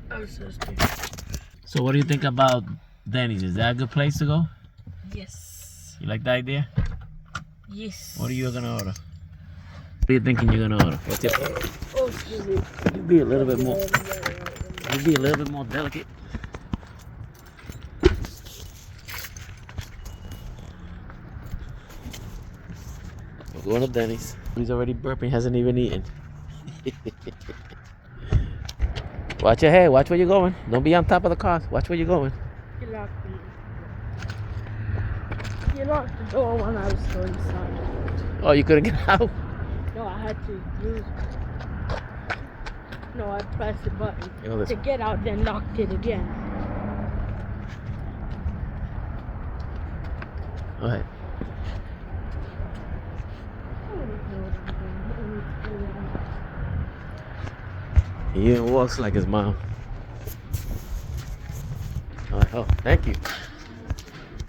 I was thirsty. So what do you think about Denny's? Is that a good place to go? Yes. You like the idea? Yes. What are you gonna order? What are you thinking you're gonna order? What's your Oh, excuse me. You be a little bit more. You be a little bit more delicate. We're going to Denny's. He's already burping, hasn't even eaten. Watch your head. Watch where you're going. Don't be on top of the cars. Watch where you're going. You locked me. You locked the door when I was still inside. Oh, you couldn't get out? No, I had to use. No, I pressed the button to get out, then locked it again. Go ahead. He even walks like his mom. Oh, thank you.